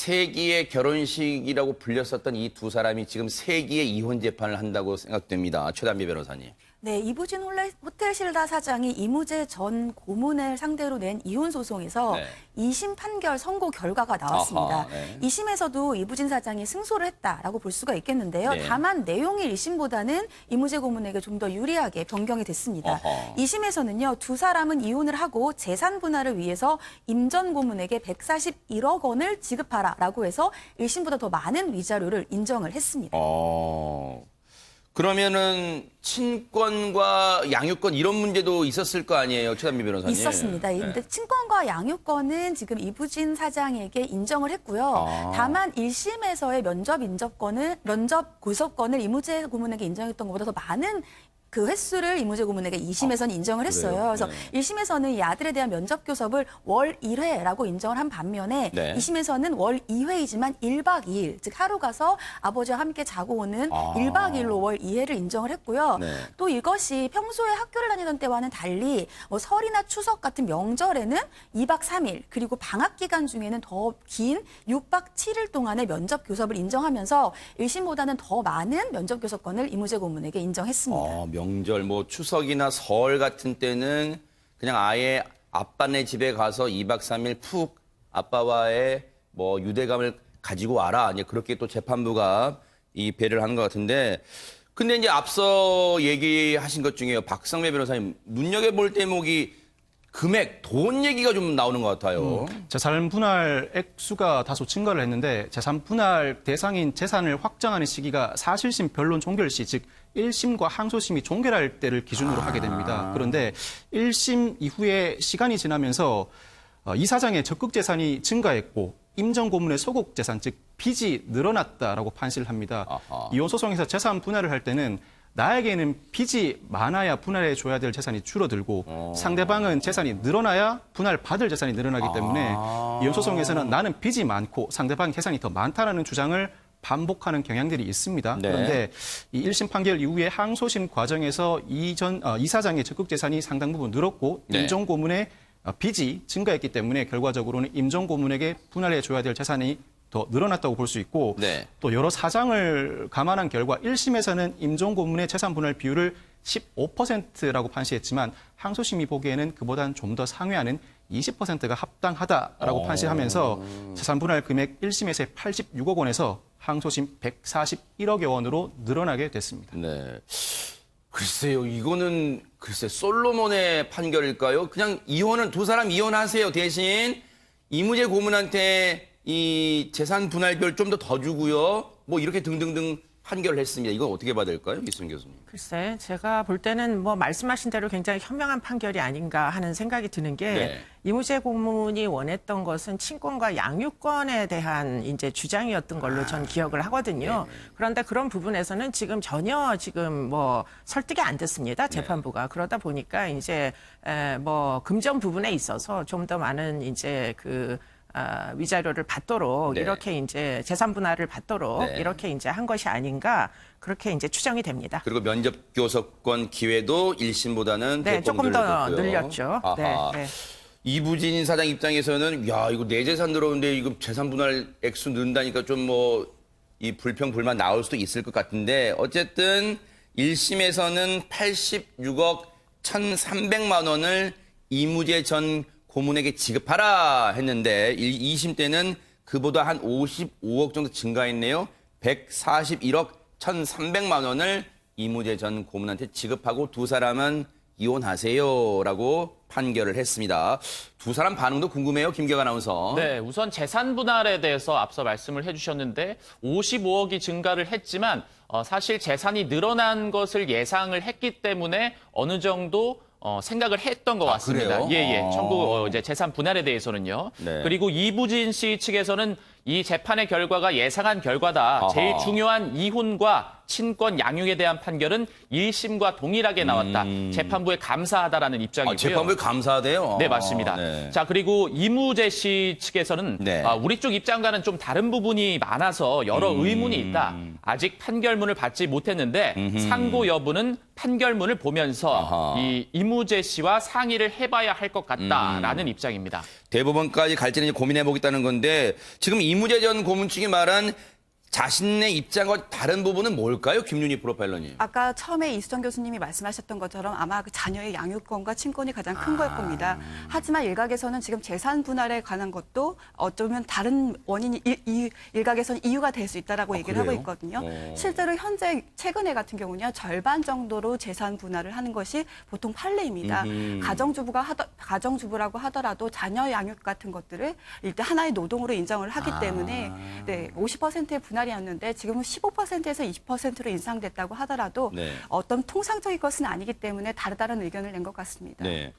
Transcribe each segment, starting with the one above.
세기의 결혼식이라고 불렸었던 이 두 사람이 지금 세기의 이혼 재판을 한다고 생각됩니다. 최단비 변호사님. 네, 이부진 호텔 신라 사장이 이무재 전 고문을 상대로 낸 이혼 소송에서 네. 2심 판결 선고 결과가 나왔습니다. 아하, 네. 2심에서도 이부진 사장이 승소를 했다라고 볼 수가 있겠는데요. 네. 다만 내용이 1심보다는 이무재 고문에게 좀 더 유리하게 변경이 됐습니다. 아하. 2심에서는요, 두 사람은 이혼을 하고 재산 분할을 위해서 임 전 고문에게 141억 원을 지급하라라고 해서 1심보다 더 많은 위자료를 인정을 했습니다. 그러면은 친권과 양육권 이런 문제도 있었을 거 아니에요, 최단비 변호사님? 있었습니다. 근데 친권과 양육권은 지금 이부진 사장에게 인정을 했고요. 다만 1심에서의 면접 고소권을 이무재 고문에게 인정했던 것보다 더 많은 그 횟수를 이무재 고문에게 2심에서는 인정을 했어요. 그래요? 그래서 네. 1심에서는 이 아들에 대한 면접 교섭을 월 1회라고 인정을 한 반면에 네. 2심에서는 월 2회이지만 1박 2일, 즉 하루 가서 아버지와 함께 자고 오는 1박 2일로 월 2회를 인정을 했고요. 네. 또 이것이 평소에 학교를 다니던 때와는 달리 뭐 설이나 추석 같은 명절에는 2박 3일 그리고 방학 기간 중에는 더 긴 6박 7일 동안의 면접 교섭을 인정하면서 1심보다는 더 많은 면접 교섭권을 이무재 고문에게 인정했습니다. 명절, 뭐 추석이나 설 같은 때는 그냥 아예 아빠네 집에 가서 2박 3일 푹 아빠와의 뭐 유대감을 가지고 와라. 이제 그렇게 또 재판부가 이 배를 하는 것 같은데. 근데 이제 앞서 얘기하신 것 중에요. 박성매 변호사님, 눈여겨볼 대목이 금액, 돈 얘기가 좀 나오는 것 같아요. 재산 분할 액수가 다소 증가를 했는데 재산 분할 대상인 재산을 확정하는 시기가 사실심 변론 종결 시, 즉 1심과 항소심이 종결할 때를 기준으로 하게 됩니다. 그런데 1심 이후에 시간이 지나면서 이 사장의 적극 재산이 증가했고 임 전 고문의 소극 재산, 즉 빚이 늘어났다라고 판시를 합니다. 이혼 소송에서 재산 분할을 할 때는 나에게는 빚이 많아야 분할해 줘야 될 재산이 줄어들고 상대방은 재산이 늘어나야 분할받을 재산이 늘어나기 때문에 이혼 소송에서는 나는 빚이 많고 상대방 재산이 더 많다는 주장을 반복하는 경향들이 있습니다. 네. 그런데 이 1심 판결 이후에 항소심 과정에서 이 사장의 적극 재산이 상당 부분 늘었고 네. 임 전 고문의 빚이 증가했기 때문에 결과적으로는 임 전 고문에게 분할해 줘야 될 재산이 더 늘어났다고 볼 수 있고 네. 또 여러 사정을 감안한 결과 1심에서는 임 전 고문의 재산 분할 비율을 15%라고 판시했지만 항소심이 보기에는 그보다는 좀 더 상회하는 20%가 합당하다라고 판시하면서 재산 분할 금액 1심에서의 86억 원에서 항소심 141억여 원으로 늘어나게 됐습니다. 네. 글쎄요, 이거는 솔로몬의 판결일까요? 그냥 이혼은 두 사람 이혼하세요. 대신 이무재 고문한테 이 재산 분할별 좀 더 주고요. 뭐 이렇게 등등등 판결을 했습니다. 이건 어떻게 봐야 될까요, 이수민 교수님? 글쎄, 제가 볼 때는 뭐 말씀하신 대로 굉장히 현명한 판결이 아닌가 하는 생각이 드는 게 네. 이무재 고문이 원했던 것은 친권과 양육권에 대한 이제 주장이었던 걸로 전 기억을 하거든요. 그런데 그런 부분에서는 전혀 뭐 설득이 안 됐습니다. 재판부가. 그러다 보니까 이제 뭐 금전 부분에 있어서 좀 더 많은 이제 위자료를 받도록 네. 이렇게 이제 재산 분할을 받도록 네. 이렇게 이제 한 것이 아닌가 그렇게 이제 추정이 됩니다. 그리고 면접 교섭권 기회도 1심보다는 네, 조금 더 늘렸죠. 아하. 네, 네. 이부진 사장 입장에서는 야, 이거 내 재산 들어오는데 이거 재산 분할 액수 넣는다니까 좀 뭐 이 불평 불만 나올 수도 있을 것 같은데 어쨌든 1심에서는 86억 1,300만 원을 이무재 전 고문에게 지급하라 했는데 2심 때는 그보다 한 55억 정도 증가했네요. 141억 1,300만 원을 이무재 전 고문한테 지급하고 두 사람은 이혼하세요라고 판결을 했습니다. 두 사람 반응도 궁금해요, 김기혁 아나운서. 네, 우선 재산 분할에 대해서 앞서 말씀을 해주셨는데 55억이 증가를 했지만 사실 재산이 늘어난 것을 예상을 했기 때문에 어느 정도 생각을 했던 것 같습니다. 그래요? 예. 청구 이제 재산 분할에 대해서는요. 네. 그리고 이부진 씨 측에서는 이 재판의 결과가 예상한 결과다. 아하. 제일 중요한 이혼과 친권 양육에 대한 판결은 1심과 동일하게 나왔다. 재판부에 감사하다라는 입장이고요. 재판부에 감사하대요. 네, 맞습니다. 네. 자, 그리고 이무재 씨 측에서는 네. 우리 쪽 입장과는 좀 다른 부분이 많아서 여러 의문이 있다. 아직 판결문을 받지 못했는데 상고 여부는 판결문을 보면서 아하. 이 이무재 씨와 상의를 해봐야 할 것 같다라는 입장입니다. 대법원까지 갈지는 고민해보겠다는 건데 지금 이무재 전 고문 측이 말한 자신의 입장과 다른 부분은 뭘까요? 김윤희 프로파일러님. 아까 처음에 이수정 교수님이 말씀하셨던 것처럼 아마 그 자녀의 양육권과 친권이 가장 큰 걸 겁니다. 하지만 일각에서는 지금 재산 분할에 관한 것도 어쩌면 다른 원인이 일각에서는 이유가 될 수 있다라고 얘기를 하고 그래요? 있거든요. 실제로 현재 최근에 같은 경우는요. 절반 정도로 재산 분할을 하는 것이 보통 판례입니다. 가정주부라고 하더라도 자녀 양육 같은 것들을 일단 하나의 노동으로 인정을 하기 때문에 네, 50%의 분할이었는데 지금은 15%에서 20%로 인상됐다고 하더라도 네. 어떤 통상적인 것은 아니기 때문에 다르다는 의견을 낸 것 같습니다. 네.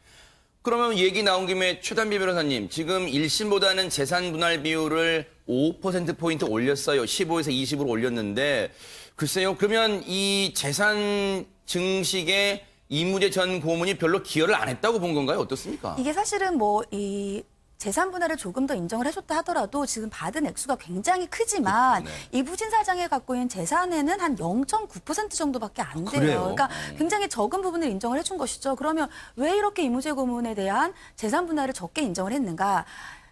그러면 얘기 나온 김에 최단비 변호사님, 지금 1심보다는 재산 분할 비율을 5%포인트 올렸어요. 15에서 20으로 올렸는데, 글쎄요, 그러면 이 재산 증식에 이무재 전 고문이 별로 기여를 안 했다고 본 건가요? 어떻습니까? 이게 사실은 이 재산 분할을 조금 더 인정을 해줬다 하더라도 지금 받은 액수가 굉장히 크지만 그렇죠, 이부진 사장이 갖고 있는 재산에는 한 0.9% 정도밖에 안 돼요. 그래요? 그러니까 굉장히 적은 부분을 인정을 해준 것이죠. 그러면 왜 이렇게 이무재 고문에 대한 재산 분할을 적게 인정을 했는가?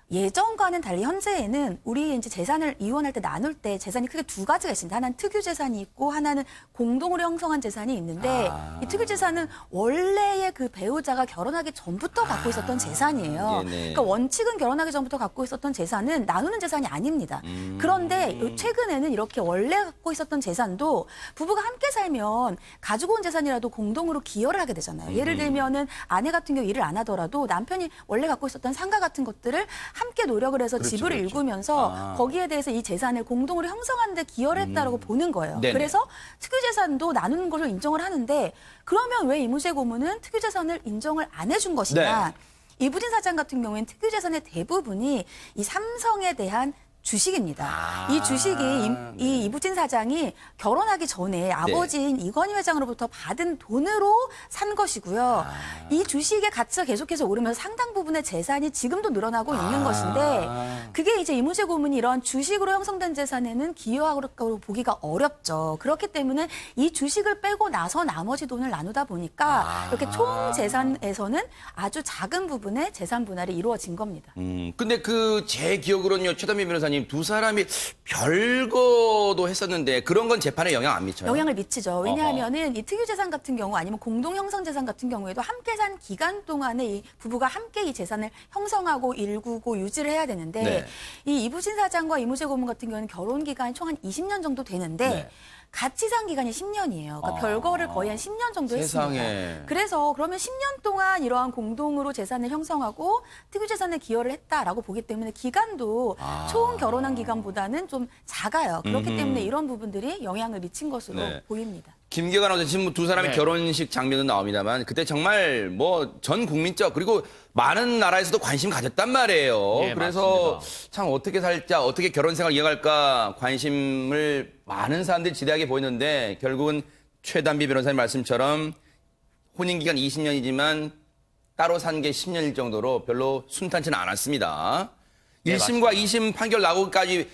예전과는 달리 현재에는 우리 이제 재산을 이혼할 때 나눌 때 재산이 크게 두 가지가 있습니다. 하나는 특유 재산이 있고 하나는 공동으로 형성한 재산이 있는데 이 특유 재산은 원래의 그 배우자가 결혼하기 전부터 갖고 있었던 재산이에요. 네네. 그러니까 원칙은 결혼하기 전부터 갖고 있었던 재산은 나누는 재산이 아닙니다. 그런데 최근에는 이렇게 원래 갖고 있었던 재산도 부부가 함께 살면 가지고 온 재산이라도 공동으로 기여를 하게 되잖아요. 예를 들면은 아내 같은 경우 일을 안 하더라도 남편이 원래 갖고 있었던 상가 같은 것들을 함께 노력을 해서 집을 일구면서 거기에 대해서 이 재산을 공동으로 형성하는 데 기여를 했다라고 보는 거예요. 네네. 그래서 특유재산도 나누는 걸로 인정을 하는데 그러면 왜 이무재 고문은 특유재산을 인정을 안 해준 것이냐. 이부진 사장 같은 경우에는 특유재산의 대부분이 이 삼성에 대한 주식입니다. 이 주식이 이 이부진 사장이 결혼하기 전에 아버지인 이건희 회장으로부터 받은 돈으로 산 것이고요. 이 주식의 가치가 계속해서 오르면서 상당 부분의 재산이 지금도 늘어나고 있는 것인데 그게 이제 이무재 고문이 이런 주식으로 형성된 재산에는 기여하고 보기가 어렵죠. 그렇기 때문에 이 주식을 빼고 나서 나머지 돈을 나누다 보니까 이렇게 총 재산에서는 아주 작은 부분의 재산 분할이 이루어진 겁니다. 근데 제 기억으로는요, 최단비 변호사님, 두 사람이 별거도 했었는데 그런 건 재판에 영향 안 미쳐요? 영향을 미치죠. 왜냐하면은 이 특유재산 같은 경우 아니면 공동형성재산 같은 경우에도 함께 산 기간 동안에 이 부부가 함께 이 재산을 형성하고 일구고 유지를 해야 되는데 네. 이 이부진 사장과 이무재 고문 같은 경우는 결혼 기간이 총 한 20년 정도 되는데 네. 같이 산 기간이 10년이에요. 그러니까 별거를 거의 한 10년 정도 세상에. 했습니다. 그래서 그러면 10년 동안 이러한 공동으로 재산을 형성하고 특유재산에 기여를 했다라고 보기 때문에 기간도 총 결혼한 기간보다는 좀 작아요. 그렇기 때문에 이런 부분들이 영향을 미친 것으로 네. 보입니다. 김기관 아나운서 지금 두 사람의 네. 결혼식 장면은 나옵니다만 그때 정말 전 국민적 그리고 많은 나라에서도 관심 가졌단 말이에요. 예, 그래서 맞습니다. 참 어떻게 살자, 어떻게 결혼 생활 이어갈까 관심을 많은 사람들이 지대하게 보였는데 결국은 최단비 변호사님 말씀처럼 혼인 기간 20년이지만 따로 산 게 10년일 정도로 별로 순탄치는 않았습니다. 네, 1심과 2심 판결 나고까지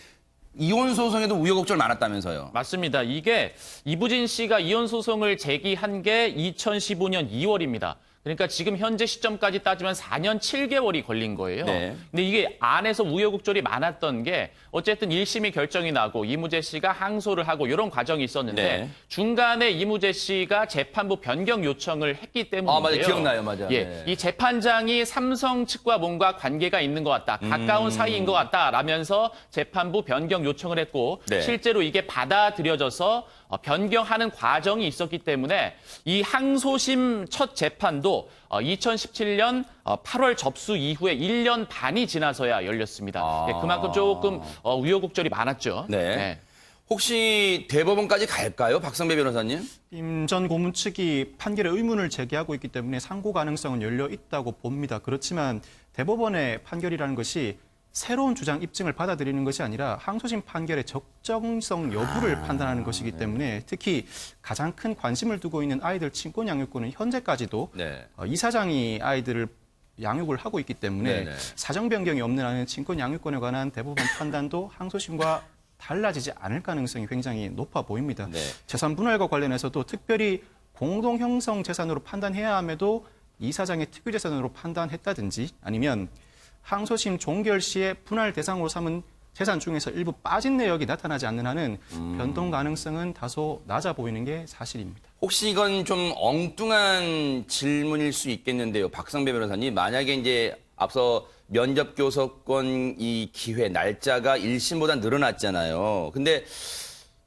이혼 소송에도 우여곡절 많았다면서요. 맞습니다. 이게 이부진 씨가 이혼 소송을 제기한 게 2015년 2월입니다. 그러니까 지금 현재 시점까지 따지면 4년 7개월이 걸린 거예요. 네. 근데 이게 안에서 우여곡절이 많았던 게 어쨌든 1심이 결정이 나고 이무재 씨가 항소를 하고 이런 과정이 있었는데 네. 중간에 이무재 씨가 재판부 변경 요청을 했기 때문인데요. 맞아요. 기억나요. 맞아요. 예, 네. 이 재판장이 삼성 측과 뭔가 관계가 있는 것 같다. 가까운 사이인 것 같다라면서 재판부 변경 요청을 했고 네. 실제로 이게 받아들여져서 변경하는 과정이 있었기 때문에 이 항소심 첫 재판도 2017년 8월 접수 이후에 1년 반이 지나서야 열렸습니다. 예, 그만큼 조금 우여곡절이 많았죠. 네. 혹시 대법원까지 갈까요? 박성배 변호사님? 임 전 고문 측이 판결에 의문을 제기하고 있기 때문에 상고 가능성은 열려 있다고 봅니다. 그렇지만 대법원의 판결이라는 것이 새로운 주장 입증을 받아들이는 것이 아니라 항소심 판결의 적정성 여부를 판단하는 것이기 때문에 특히 가장 큰 관심을 두고 있는 아이들 친권 양육권은 현재까지도 네. 이사장이 아이들을 양육을 하고 있기 때문에 네네. 사정 변경이 없는 한은 친권 양육권에 관한 대법원 판단도 항소심과 달라지지 않을 가능성이 굉장히 높아 보입니다. 네. 재산 분할과 관련해서도 특별히 공동 형성 재산으로 판단해야 함에도 이사장의 특유 재산으로 판단했다든지 아니면 항소심 종결 시에 분할 대상으로 삼은 재산 중에서 일부 빠진 내역이 나타나지 않는 한은 변동 가능성은 다소 낮아 보이는 게 사실입니다. 혹시 이건 좀 엉뚱한 질문일 수 있겠는데요. 박성배 변호사님, 만약에 이제 앞서 면접 교섭권 이 기회 날짜가 1심보다 늘어났잖아요. 근데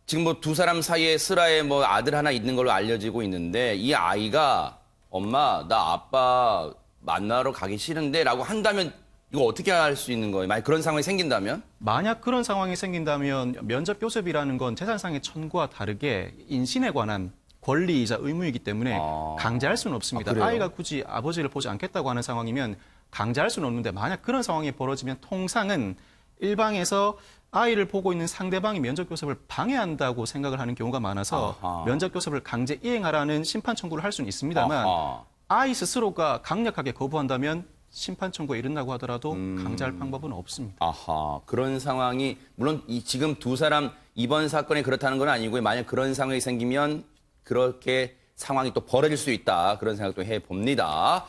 지금 뭐 두 사람 사이에 슬하에 뭐 아들 하나 있는 걸로 알려지고 있는데 이 아이가 엄마 나 아빠 만나러 가기 싫은데라고 한다면 이거 어떻게 할 수 있는 거예요? 만약 그런 상황이 생긴다면? 만약 그런 상황이 생긴다면 면접 교섭이라는 건 재산상의 청구와 다르게 인신에 관한 권리이자 의무이기 때문에 강제할 수는 없습니다. 그래요? 아이가 굳이 아버지를 보지 않겠다고 하는 상황이면 강제할 수는 없는데 만약 그런 상황이 벌어지면 통상은 일방에서 아이를 보고 있는 상대방이 면접 교섭을 방해한다고 생각을 하는 경우가 많아서 아하. 면접 교섭을 강제 이행하라는 심판 청구를 할 수는 있습니다만 아하. 아이 스스로가 강력하게 거부한다면 심판 청구에 이른다고 하더라도 강제할 방법은 없습니다. 아하, 그런 상황이 물론 지금 두 사람 이번 사건에 그렇다는 건 아니고요. 만약 그런 상황이 생기면 그렇게 상황이 또 벌어질 수 있다. 그런 생각도 해봅니다.